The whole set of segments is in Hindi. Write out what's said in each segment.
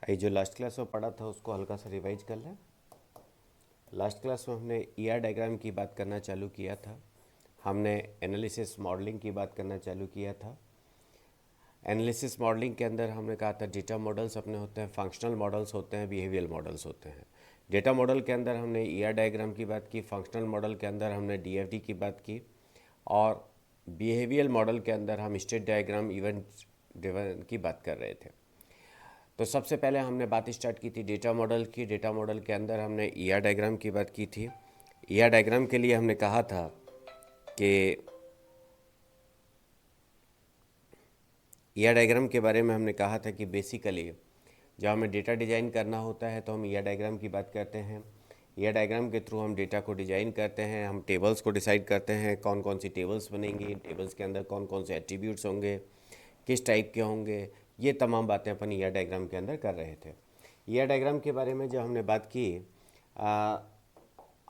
ये जो लास्ट क्लास में पढ़ा था उसको हल्का सा रिवाइज कर लें। लास्ट क्लास में हमने ईआर डायग्राम की बात करना चालू किया था, हमने एनालिसिस मॉडलिंग की बात करना चालू किया था। एनालिसिस मॉडलिंग के अंदर हमने कहा था डेटा मॉडल्स अपने होते हैं, फंक्शनल मॉडल्स होते हैं, बिहेवियरल मॉडल्स होते हैं। डेटा मॉडल के अंदर हमने ईआर डायग्राम की बात की, फंक्शनल मॉडल के अंदर हमने डीएफडी की बात की, और बिहेवियरल मॉडल के अंदर हम स्टेट डायग्राम, इवेंट ड्रिवन की बात कर रहे थे। तो सबसे पहले हमने बात स्टार्ट की थी डेटा मॉडल की। डेटा मॉडल के अंदर हमने ईआर डायग्राम की बात की थी। ईआर डायग्राम के लिए हमने कहा था कि ईआर डायग्राम के बारे में हमने कहा था कि बेसिकली जब हमें डेटा डिज़ाइन करना होता है तो हम ईआर डायग्राम की बात करते हैं। ईआर डायग्राम के थ्रू हम डेटा को डिज़ाइन करते हैं, हम टेबल्स को डिसाइड करते हैं कौन कौन सी टेबल्स बनेंगी, टेबल्स के अंदर कौन कौन से एट्रीब्यूट्स होंगे, किस टाइप के होंगे, ये तमाम बातें अपन ईआर डायग्राम के अंदर कर रहे थे। ईआर डायग्राम के बारे में जब हमने बात की,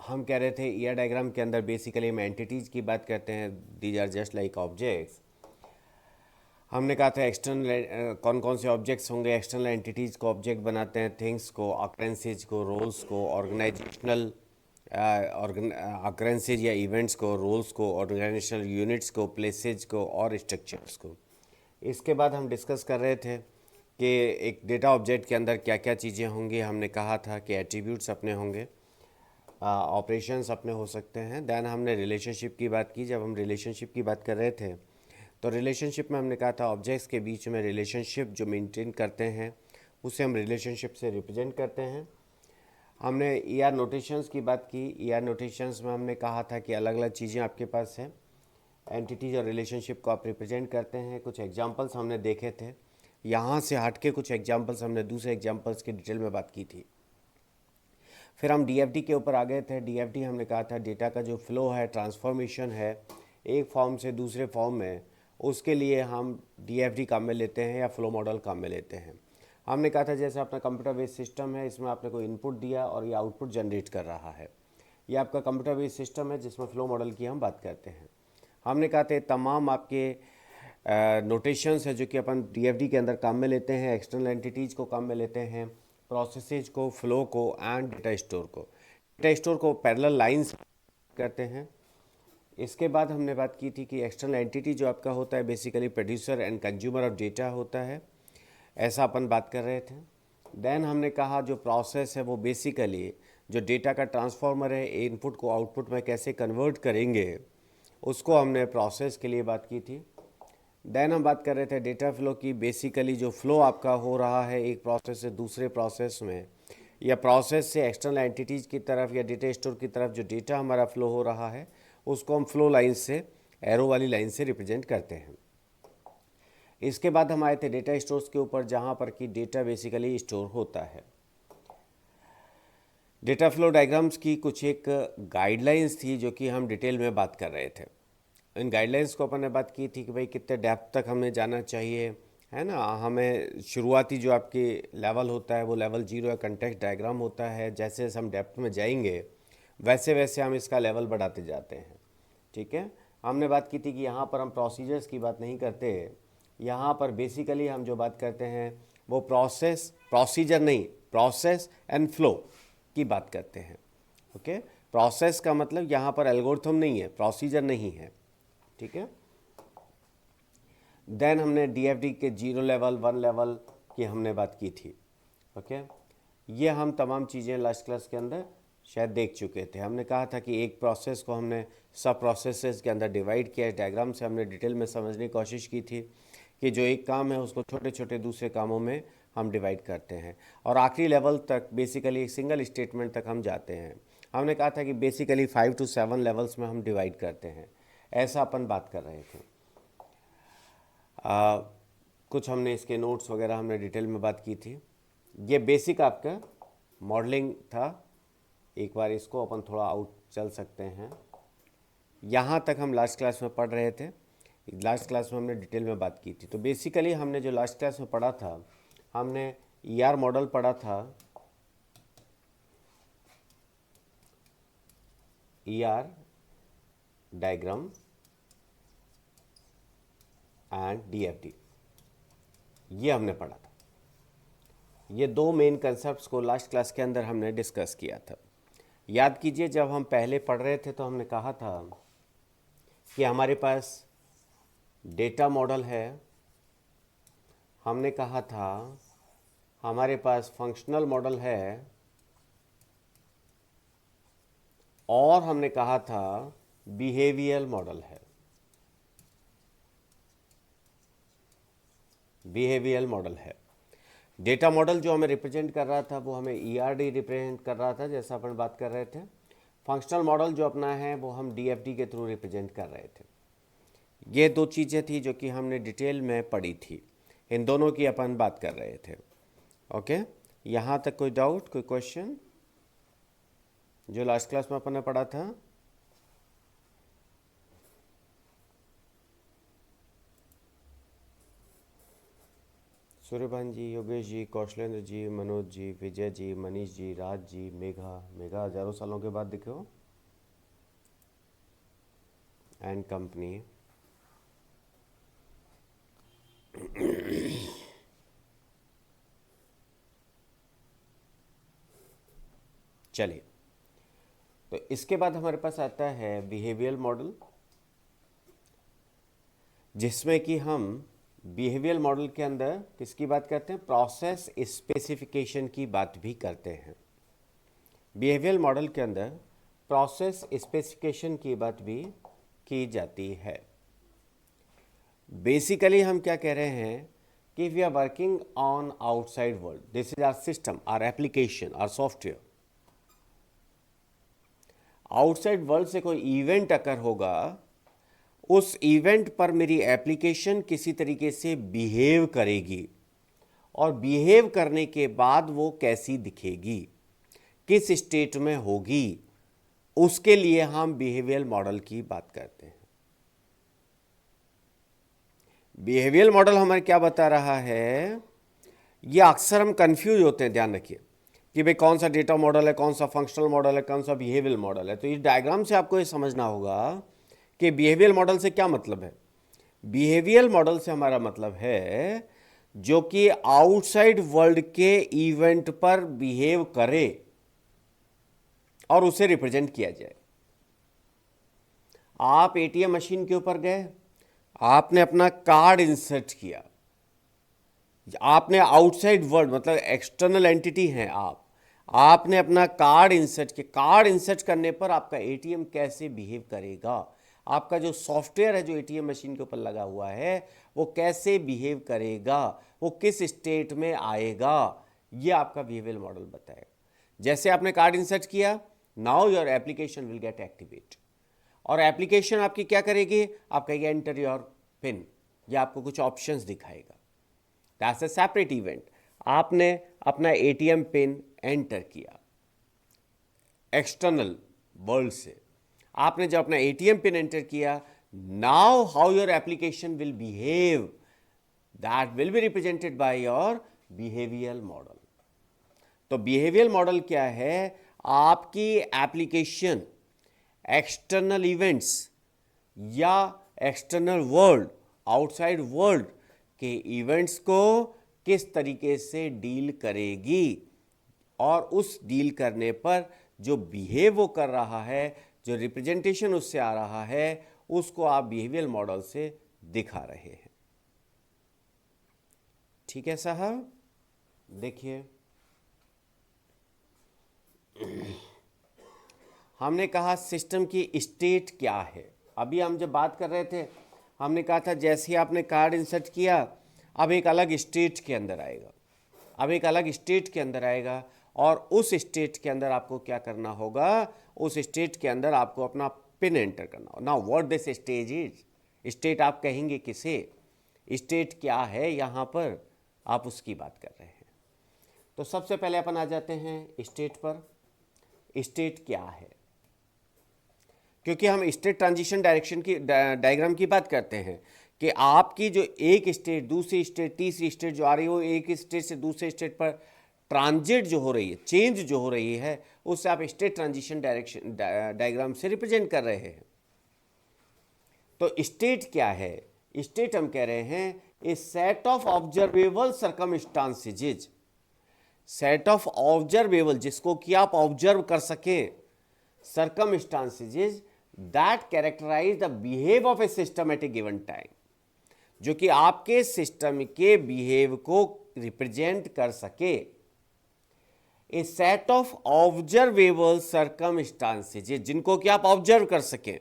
हम कह रहे थे ईआर डायग्राम के अंदर बेसिकली हम एंटिटीज़ की बात करते हैं, these are just like objects. हमने कहा था एक्सटर्नल कौन कौन से ऑब्जेक्ट्स होंगे, एक्सटर्नल एंटिटीज़ को ऑब्जेक्ट बनाते हैं, थिंग्स को, ऑकरेंसेज को, रोल्स को, ऑर्गेनाइजेशनल ऑकरेंसेज या इवेंट्स को, रोल्स को, ऑर्गेनाइजेशनल यूनिट्स को, प्लेसेज को और स्ट्रक्चर्स को। इसके बाद हम डिस्कस कर रहे थे कि एक डेटा ऑब्जेक्ट के अंदर क्या क्या चीज़ें होंगी। हमने कहा था कि एट्रीब्यूट्स अपने होंगे, ऑपरेशंस अपने हो सकते हैं। देन हमने रिलेशनशिप की बात की। जब हम रिलेशनशिप की बात कर रहे थे तो रिलेशनशिप में हमने कहा था ऑब्जेक्ट्स के बीच में रिलेशनशिप जो मेंटेन करते हैं उसे हम रिलेशनशिप से रिप्रेजेंट करते हैं। हमने ईआर नोटेशंस की बात की। ईआर नोटेशंस में हमने कहा था कि अलग अलग चीज़ें आपके पास हैं, एंटिटीज और रिलेशनशिप को आप रिप्रेजेंट करते हैं। कुछ एग्जांपल्स हमने देखे थे, यहाँ से हट के कुछ एग्जांपल्स हमने दूसरे एग्जांपल्स की डिटेल में बात की थी। फिर हम डीएफडी के ऊपर आ गए थे। डीएफडी हमने कहा था डेटा का जो फ्लो है, ट्रांसफॉर्मेशन है एक फॉर्म से दूसरे फॉर्म में, उसके लिए हम डीएफडी काम में लेते हैं या फ्लो मॉडल काम में लेते हैं। हमने कहा था जैसे अपना कंप्यूटर बेस्ड सिस्टम है, इसमें आपने कोई इनपुट दिया और ये आउटपुट जनरेट कर रहा है, ये आपका कंप्यूटर बेस्ड सिस्टम है जिसमें फ्लो मॉडल की हम बात करते हैं। हमने कहा था तमाम आपके नोटेशंस है जो कि अपन डीएफडी के अंदर काम में लेते हैं, एक्सटर्नल एंटिटीज़ को काम में लेते हैं, प्रोसेसेज को, फ्लो को एंड डेटा स्टोर को। डेटा स्टोर को पैरेलल लाइंस करते हैं। इसके बाद हमने बात की थी कि एक्सटर्नल एंटिटी जो आपका होता है basically producer and consumer of data होता है, ऐसा अपन बात कर रहे थे। देन हमने कहा जो प्रोसेस है वो बेसिकली जो डेटा का ट्रांसफॉर्मर है, इनपुट को आउटपुट में कैसे कन्वर्ट करेंगे, उसको हमने प्रोसेस के लिए बात की थी। देन हम बात कर रहे थे डेटा फ्लो की। बेसिकली जो फ्लो आपका हो रहा है एक प्रोसेस से दूसरे प्रोसेस में, या प्रोसेस से एक्सटर्नल एंटिटीज़ की तरफ या डेटा स्टोर की तरफ जो डेटा हमारा फ्लो हो रहा है उसको हम फ्लो लाइन से, एरो वाली लाइन से रिप्रेजेंट करते हैं। इसके बाद हम आए थे डेटा स्टोर्स के ऊपर, जहाँ पर कि डेटा बेसिकली स्टोर होता है। डेटा फ्लो डायग्राम्स की कुछ एक गाइडलाइंस थी जो कि हम डिटेल में बात कर रहे थे। इन गाइडलाइंस को अपन ने बात की थी कि भाई कितने डेप्थ तक हमें जाना चाहिए, है ना। हमें शुरुआती जो आपकी लेवल होता है वो लेवल 0 या कंटेक्स्ट डायग्राम होता है। जैसे जैसे हम डेप्थ में जाएंगे वैसे वैसे हम इसका लेवल बढ़ाते जाते हैं, ठीक है। हमने बात की थी कि यहाँ पर हम प्रोसीजर्स की बात नहीं करते, यहाँ पर बेसिकली हम जो बात करते हैं वो प्रोसीजर नहीं, प्रोसेस एंड फ्लो की बात करते हैं। ओके, प्रोसेस का मतलब यहाँ पर एल्गोरिथम नहीं है, प्रोसीजर नहीं है, ठीक है। देन हमने डीएफडी के 0 लेवल, 1 लेवल की हमने बात की थी। ओके, ये हम तमाम चीज़ें लास्ट क्लास के अंदर शायद देख चुके थे। हमने कहा था कि एक प्रोसेस को हमने सब प्रोसेसेस के अंदर डिवाइड किया। डायग्राम से हमने डिटेल में समझने की कोशिश की थी कि जो एक काम है उसको छोटे छोटे दूसरे कामों में हम डिवाइड करते हैं, और आखिरी लेवल तक बेसिकली एक सिंगल स्टेटमेंट तक हम जाते हैं। हमने कहा था कि बेसिकली 5 to 7 लेवल्स में हम डिवाइड करते हैं, ऐसा अपन बात कर रहे थे। कुछ हमने इसके नोट्स वगैरह हमने डिटेल में बात की थी। ये बेसिक आपका मॉडलिंग था। एक बार इसको अपन थोड़ा आउट चल सकते हैं। यहाँ तक हम लास्ट क्लास में पढ़ रहे थे, लास्ट क्लास में हमने डिटेल में बात की थी। तो बेसिकली हमने जो लास्ट क्लास में पढ़ा था, हमने ईआर मॉडल पढ़ा था, ईआर डायग्राम एंड डीएफडी, ये हमने पढ़ा था। ये दो मेन कंसेप्ट्स को लास्ट क्लास के अंदर हमने डिस्कस किया था। याद कीजिए, जब हम पहले पढ़ रहे थे तो हमने कहा था कि हमारे पास डेटा मॉडल है, हमने कहा था हमारे पास फंक्शनल मॉडल है, और हमने कहा था बिहेवियरल मॉडल है। बिहेवियरल मॉडल है। डेटा मॉडल जो हमें रिप्रेजेंट कर रहा था वो हमें ईआरडी रिप्रेजेंट कर रहा था, जैसा अपन बात कर रहे थे। फंक्शनल मॉडल जो अपना है वो हम डीएफडी के थ्रू रिप्रेजेंट कर रहे थे। ये दो चीज़ें थी जो कि हमने डिटेल में पढ़ी थी, इन दोनों की अपन बात कर रहे थे। ओके, यहाँ तक कोई डाउट, कोई क्वेश्चन जो लास्ट क्लास में अपन ने पढ़ा था? सूर्यभान जी, योगेश जी, कौशलेंद्र जी, मनोज जी, विजय जी, मनीष जी, राज जी, मेघा हजारों सालों के बाद दिखे हो, एंड कंपनी। चलिए, तो इसके बाद हमारे पास आता है बिहेवियरल मॉडल, जिसमें कि हम बिहेवियरल मॉडल के अंदर किसकी बात करते हैं? प्रोसेस स्पेसिफिकेशन की बात भी करते हैं। बिहेवियरल मॉडल के अंदर प्रोसेस स्पेसिफिकेशन की बात भी की जाती है। बेसिकली हम क्या कह रहे हैं कि we are working on outside world, this is our system, our application, our software. Outside world से कोई इवेंट अकर होगा, उस इवेंट पर मेरी एप्लीकेशन किसी तरीके से बिहेव करेगी, और बिहेव करने के बाद वो कैसी दिखेगी, किस स्टेट में होगी, उसके लिए हम बिहेवियरल मॉडल की बात करते हैं। बिहेवियरल मॉडल हमें क्या बता रहा है? ये अक्सर हम कंफ्यूज होते हैं, ध्यान रखिए कि भाई कौन सा डेटा मॉडल है, कौन सा फंक्शनल मॉडल है, कौन सा बिहेवियरल मॉडल है। तो इस डायग्राम से आपको ये समझना होगा कि बिहेवियरल मॉडल से क्या मतलब है। बिहेवियरल मॉडल से हमारा मतलब है जो कि आउटसाइड वर्ल्ड के इवेंट पर बिहेव करे और उसे रिप्रेजेंट किया जाए। आप एटीएम मशीन के ऊपर गए, आपने अपना कार्ड इंसर्ट किया, आपने आउटसाइड वर्ल्ड मतलब एक्सटर्नल एंटिटी हैं आपने अपना कार्ड इंसर्ट किया। कार्ड इंसर्ट करने पर आपका एटीएम कैसे बिहेव करेगा, आपका जो सॉफ्टवेयर है जो एटीएम मशीन के ऊपर लगा हुआ है वो कैसे बिहेव करेगा, वो किस स्टेट में आएगा, ये आपका बिहेवियरल मॉडल बताएगा। जैसे आपने कार्ड इंसर्ट किया, now your application will get activate, और एप्लीकेशन आपकी क्या करेगी? आप कहेंगे एंटर योर पिन, या आपको कुछ ऑप्शंस दिखाएगा। That's a separate event. आपने अपना एटीएम पिन एंटर किया एक्सटर्नल वर्ल्ड से, आपने जब अपना एटीएम पिन एंटर किया, now how your application will behave, that will be represented by your behavioural model. तो बिहेवियरल मॉडल क्या है? आपकी एप्लीकेशन एक्सटर्नल इवेंट्स या एक्सटर्नल वर्ल्ड, आउटसाइड वर्ल्ड के इवेंट्स को किस तरीके से डील करेगी, और उस डील करने पर जो बिहेव वो कर रहा है, जो रिप्रेजेंटेशन उससे आ रहा है, उसको आप बिहेवियरल मॉडल से दिखा रहे हैं। ठीक है साहब? देखिए, हमने कहा सिस्टम की स्टेट क्या है। अभी हम जब बात कर रहे थे हमने कहा था जैसे ही आपने कार्ड इंसर्ट किया, अब एक अलग स्टेट के अंदर आएगा, अब एक अलग स्टेट के अंदर आएगा, और उस स्टेट के अंदर आपको क्या करना होगा? उस स्टेट के अंदर आपको अपना पिन एंटर करना होगा। Now what this stage is, state आप कहेंगे किसे? स्टेट क्या है यहाँ पर, आप उसकी बात कर रहे हैं। तो सबसे पहले अपन आ जाते हैं स्टेट पर। स्टेट क्या है? क्योंकि हम स्टेट ट्रांजिशन डायरेक्शन की डायग्राम की बात करते हैं कि आपकी जो एक स्टेट, दूसरी स्टेट, तीसरी स्टेट जो आ रही है, वो एक स्टेट से दूसरे स्टेट पर ट्रांजिट जो हो रही है, चेंज जो हो रही है, उससे आप स्टेट ट्रांजिशन डायरेक्शन डायग्राम से रिप्रेजेंट कर रहे हैं। तो स्टेट क्या है? स्टेट हम कह रहे हैं a set of observable circumstances set of observable, जिसको कि आप ऑब्जर्व कर सकें, circumstances that characterize the behave of a system at a given time, जो कि आपके सिस्टम के बिहेव को रिप्रेजेंट कर सके। ए सेट ऑफ ऑब्जर्वेबल सर्कमस्टांसेज, जिनको कि आप ऑब्जर्व कर सकें।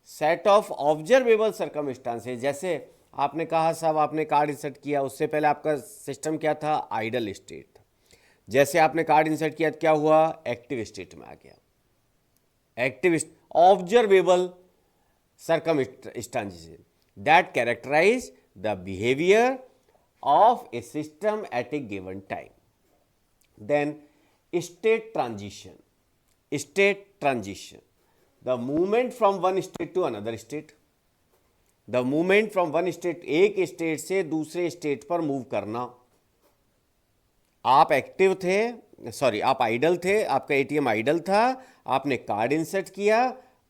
सेट ऑफ ऑब्जर्वेबल सर्कमस्टांसेज, जैसे आपने कहा साहब आपने कार्ड इंसर्ट किया, उससे पहले आपका सिस्टम क्या था, आइडल स्टेट था। जैसे आपने कार्ड इंसर्ट किया क्या हुआ, एक्टिव स्टेट में आ गया। Active observable circumstances that characterize the behavior of a system at a given time. Then state transition, the movement from one state to another state, the movement from one state, एक स्टेट से दूसरे स्टेट पर मूव करना। आप एक्टिव थे, सॉरी आप आइडल थे, आपका एटीएम आइडल था, आपने कार्ड इंसर्ट किया,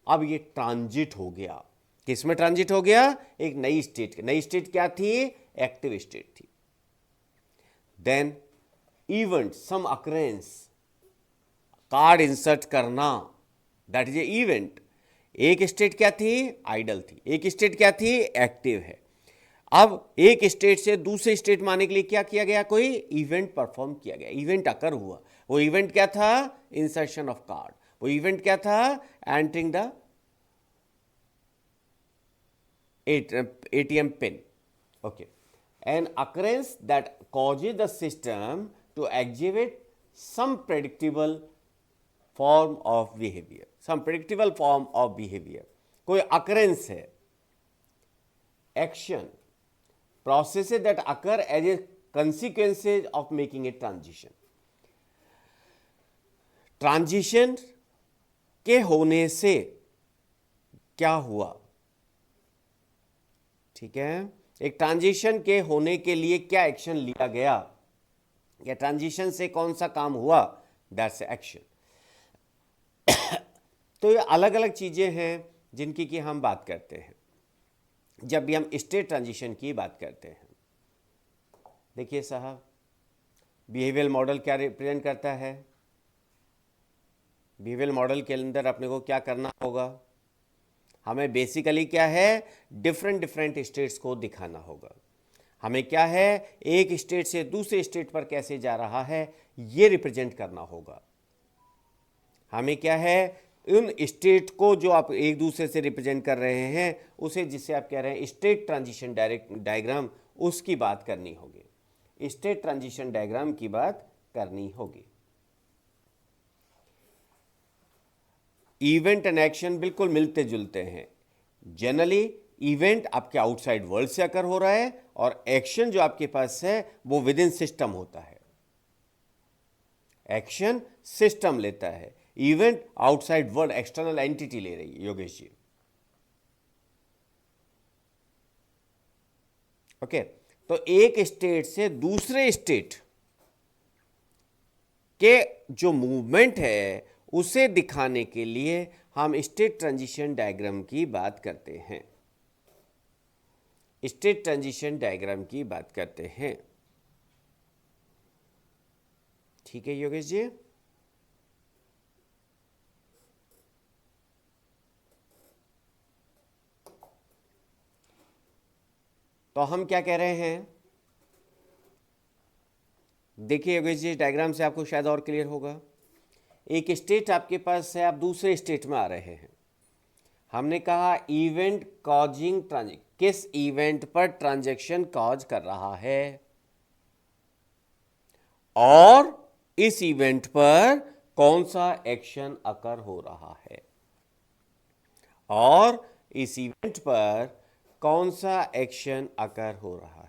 अब ये ट्रांजिट हो गया। किस में ट्रांजिट हो गया, एक नई स्टेट। नई स्टेट क्या थी, एक्टिव स्टेट थी। देन इवेंट, सम अकरेंस, कार्ड इंसर्ट करना, दैट इज ए इवेंट। एक स्टेट क्या थी, आइडल थी, एक स्टेट क्या थी, एक्टिव है। अब एक स्टेट से दूसरे स्टेट में आने के लिए क्या किया गया, कोई इवेंट परफॉर्म किया गया, इवेंट अकर हुआ। वो इवेंट क्या था, इंसर्शन ऑफ कार्ड। वो इवेंट क्या था, entering the ATM pin. Okay, an occurrence that causes the system to exhibit some predictable form of behavior, some predictable form of behavior. कोई occurrence है, action, processes that occur as a consequences of making a transition. Transition के होने से क्या हुआ, ठीक है, एक ट्रांजिशन के होने के लिए क्या एक्शन लिया गया, या ट्रांजिशन से कौन सा काम हुआ, दैट्स एक्शन। तो ये अलग अलग चीजें हैं जिनकी कि हम बात करते हैं जब भी हम स्टेट ट्रांजिशन की बात करते हैं। देखिए साहब, बिहेवियर मॉडल क्या रिप्रेजेंट करता है, बिहेवियर मॉडल के अंदर अपने को क्या करना होगा, हमें बेसिकली क्या है, डिफरेंट स्टेट्स को दिखाना होगा। हमें क्या है, एक स्टेट से दूसरे स्टेट पर कैसे जा रहा है ये रिप्रेजेंट करना होगा। हमें क्या है, उन स्टेट को जो आप एक दूसरे से रिप्रेजेंट कर रहे हैं उसे, जिसे आप कह रहे हैं स्टेट ट्रांजिशन डायग्राम, उसकी बात करनी होगी, स्टेट ट्रांजिशन डायग्राम की बात करनी होगी। इवेंट एंड एक्शन बिल्कुल मिलते जुलते हैं। जनरली इवेंट आपके आउटसाइड वर्ल्ड से अकर हो रहा है और एक्शन जो आपके पास है वो विद इन सिस्टम होता है। एक्शन सिस्टम लेता है, event outside world external entity ले रही है। योगेश जी, ओके, तो एक स्टेट से दूसरे स्टेट के जो मूवमेंट है उसे दिखाने के लिए हम स्टेट ट्रांजिशन डायग्राम की बात करते हैं, स्टेट ट्रांजिशन डायग्राम की बात करते हैं। ठीक है योगेश जी, तो हम क्या कह रहे हैं, देखिए योगेश जी, डायग्राम से आपको शायद और क्लियर होगा। एक स्टेट आपके पास है, आप दूसरे स्टेट में आ रहे हैं। हमने कहा इवेंट कॉजिंग ट्रांजेक्शन, किस इवेंट पर ट्रांजैक्शन कॉज कर रहा है और इस इवेंट पर कौन सा एक्शन अकर हो रहा है, और इस इवेंट पर कौन सा एक्शन अकर हो रहा है।